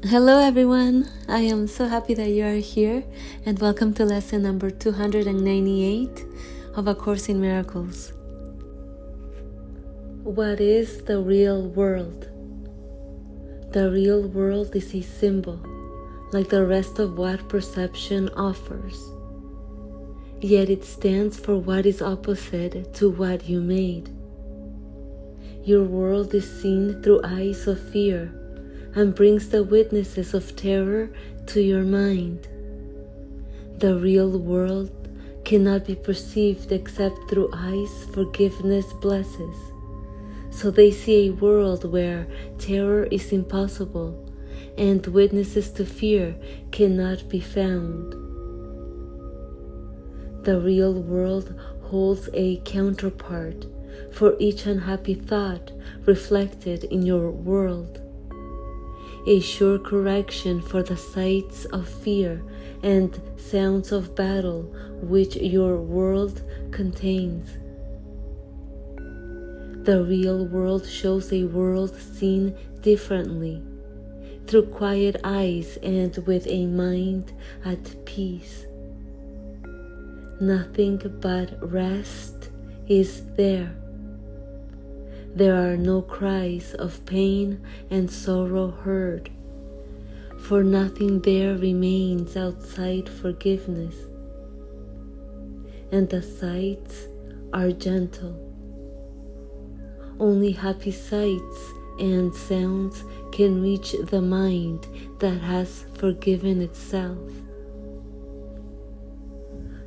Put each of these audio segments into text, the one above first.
Hello everyone, I am so happy that you are here and welcome to lesson number 298 of A Course in Miracles. What is the real world? The real world is a symbol, like the rest of what perception offers. Yet it stands for what is opposite to what you made. Your world is seen through eyes of fear and brings the witnesses of terror to your mind. The real world cannot be perceived except through eyes forgiveness blesses. So they see a world where terror is impossible and witnesses to fear cannot be found. The real world holds a counterpart for each unhappy thought reflected in your world. A sure correction for the sights of fear and sounds of battle which your world contains. The real world shows a world seen differently, through quiet eyes and with a mind at peace. Nothing but rest is there. There are no cries of pain and sorrow heard, for nothing there remains outside forgiveness, and the sights are gentle. Only happy sights and sounds can reach the mind that has forgiven itself.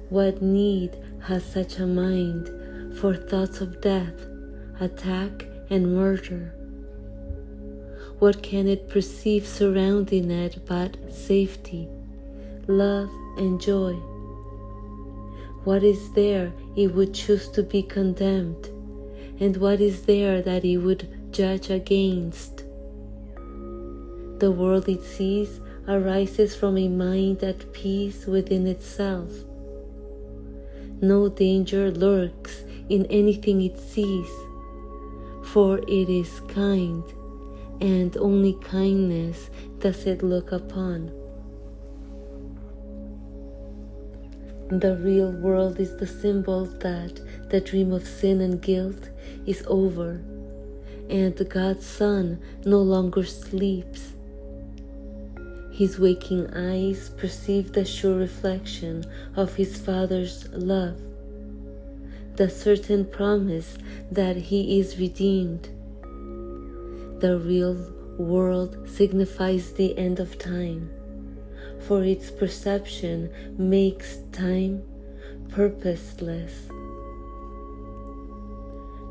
What need has such a mind for thoughts of death, attack, and murder? What can it perceive surrounding it but safety, love, and joy? What is there it would choose to be condemned, and what is there that it would judge against? The world it sees arises from a mind at peace within itself. No danger lurks in anything it sees, for it is kind, and only kindness does it look upon. The real world is the symbol that the dream of sin and guilt is over, and God's Son no longer sleeps. His waking eyes perceive the sure reflection of his Father's love, the certain promise that he is redeemed. The real world signifies the end of time, for its perception makes time purposeless.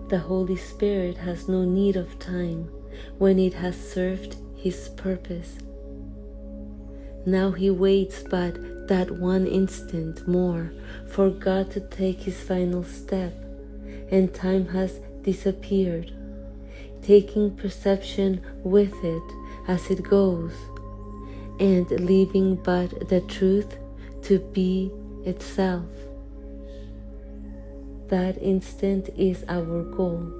The Holy Spirit has no need of time when it has served his purpose. Now he waits but that one instant more for God to take his final step, and time has disappeared, taking perception with it as it goes, and leaving but the truth to be itself. That instant is our goal,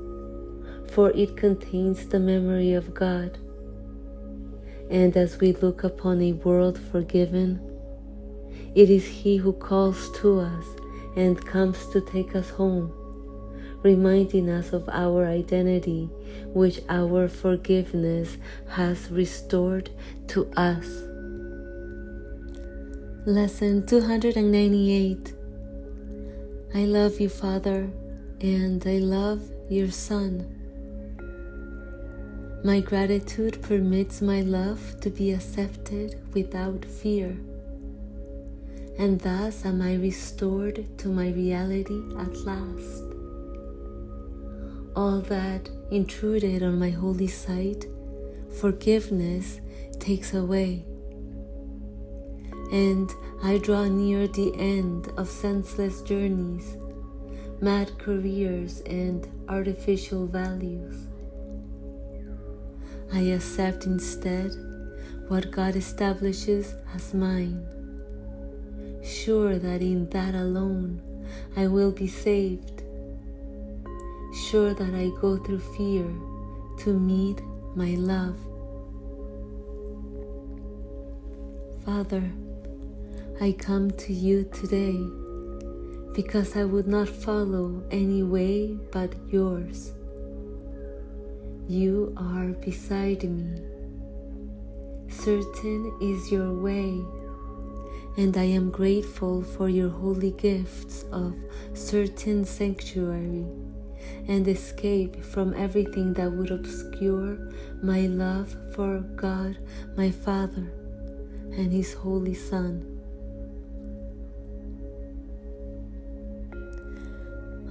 for it contains the memory of God. And as we look upon a world forgiven, it is He who calls to us and comes to take us home, reminding us of our identity, which our forgiveness has restored to us. Lesson 298. I love you, Father, and I love your Son. My gratitude permits my love to be accepted without fear, and thus am I restored to my reality at last. All that intruded on my holy sight, forgiveness takes away, and I draw near the end of senseless journeys, mad careers, and artificial values. I accept instead what God establishes as mine, sure that in that alone I will be saved, sure that I go through fear to meet my love. Father, I come to you today because I would not follow any way but yours. You are beside me. Certain is your way, and I am grateful for your holy gifts of certain sanctuary and escape from everything that would obscure my love for God, my Father, and His Holy Son.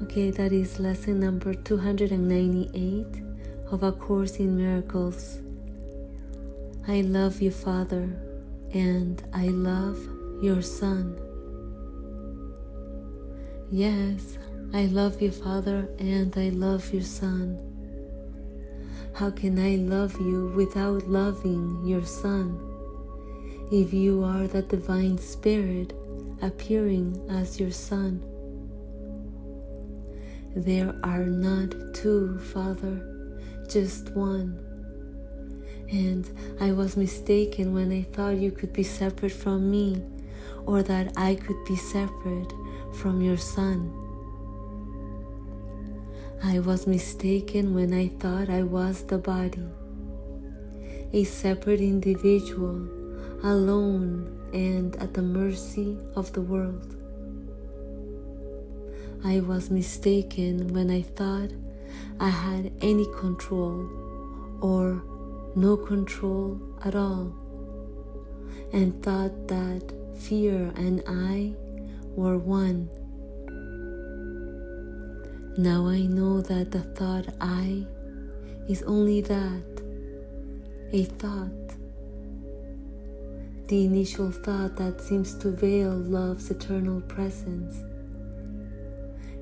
Okay, that is lesson number 298 of A Course in Miracles. I love you, Father, and I love your Son. Yes, I love you, Father, and I love your Son. How can I love you without loving your Son, if you are the Divine Spirit appearing as your Son? There are not two, Father, just one. And I was mistaken when I thought you could be separate from me, or that I could be separate from your Son. I was mistaken when I thought I was the body, a separate individual, alone and at the mercy of the world. I was mistaken when I thought I had any control or no control at all, and thought that fear and I were one. Now I know that the thought I is only that, a thought. The initial thought that seems to veil love's eternal presence.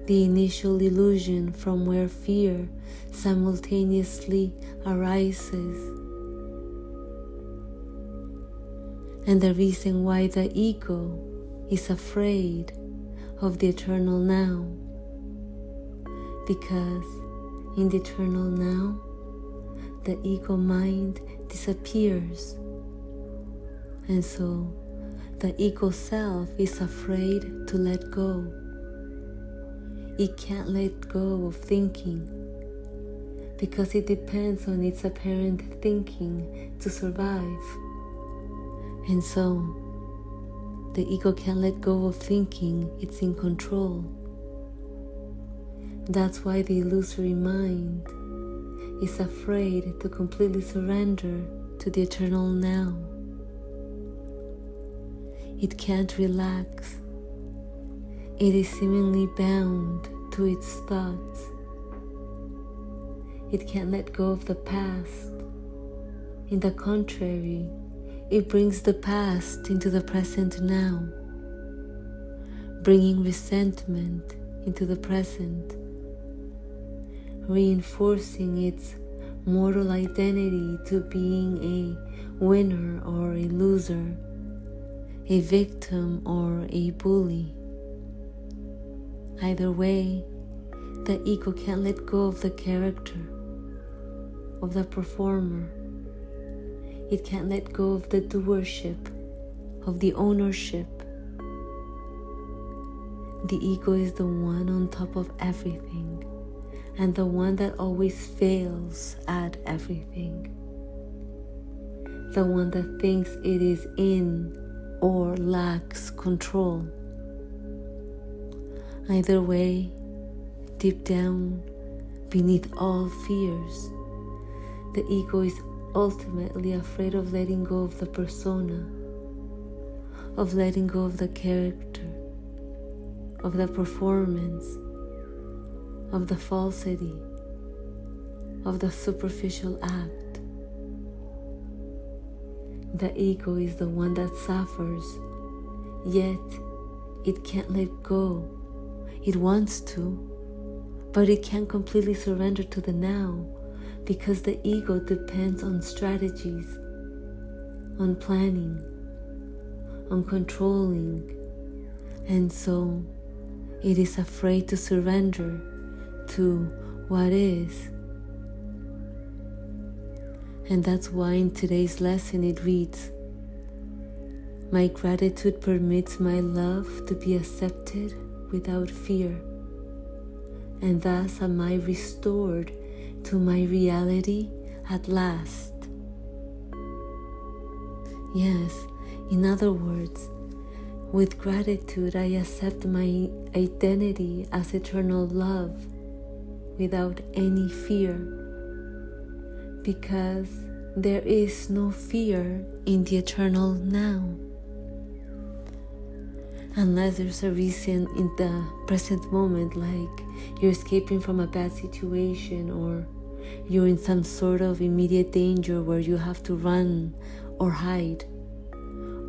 The initial illusion from where fear simultaneously arises. And the reason why the ego is afraid of the eternal now. Because in the eternal now, the ego mind disappears. And so the ego self is afraid to let go. It can't let go of thinking because it depends on its apparent thinking to survive. And so the ego can't let go of thinking it's in control. That's why the illusory mind is afraid to completely surrender to the eternal now. It can't relax. It is seemingly bound to its thoughts. It can't let go of the past. In the contrary, it brings the past into the present now, bringing resentment into the present, reinforcing its mortal identity to being a winner or a loser, a victim or a bully. Either way, the ego can't let go of the character, of the performer. It can't let go of the doership, of the ownership. The ego is the one on top of everything, and the one that always fails at everything. The one that thinks it is in or lacks control. Either way, deep down, beneath all fears, the ego is ultimately afraid of letting go of the persona, of letting go of the character, of the performance, of the falsity, of the superficial act. The ego is the one that suffers, yet it can't let go. It wants to, but it can't completely surrender to the now because the ego depends on strategies, on planning, on controlling, and so it is afraid to surrender to what is. And that's why in today's lesson it reads, My gratitude permits my love to be accepted without fear, and thus am I restored to my reality at last. Yes, in other words, with gratitude I accept my identity as eternal love without any fear, because there is no fear in the eternal now. Unless there's a reason in the present moment, like you're escaping from a bad situation, or you're in some sort of immediate danger where you have to run or hide,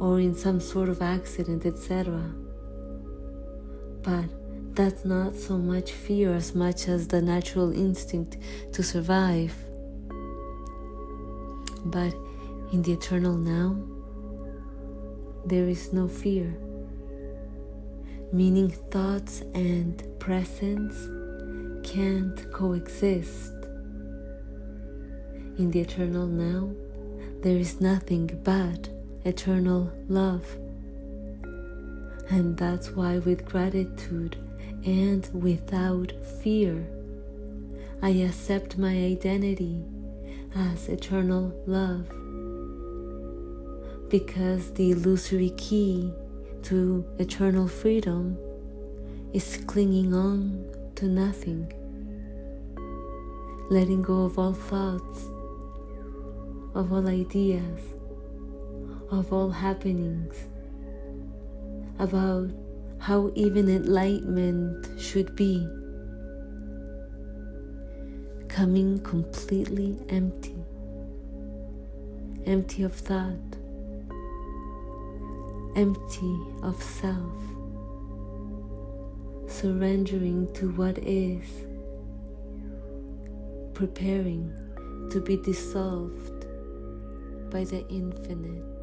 or in some sort of accident, etc. But that's not so much fear as much as the natural instinct to survive. But in the eternal now, there is no fear, meaning thoughts and presence can't coexist. In the eternal now, there is nothing but eternal love. And that's why with gratitude and without fear, I accept my identity as eternal love, because the illusory key to eternal freedom is clinging on to nothing, letting go of all thoughts, of all ideas, of all happenings, about how even enlightenment should be, coming completely empty, empty of thought, empty of self, surrendering to what is, preparing to be dissolved by the infinite.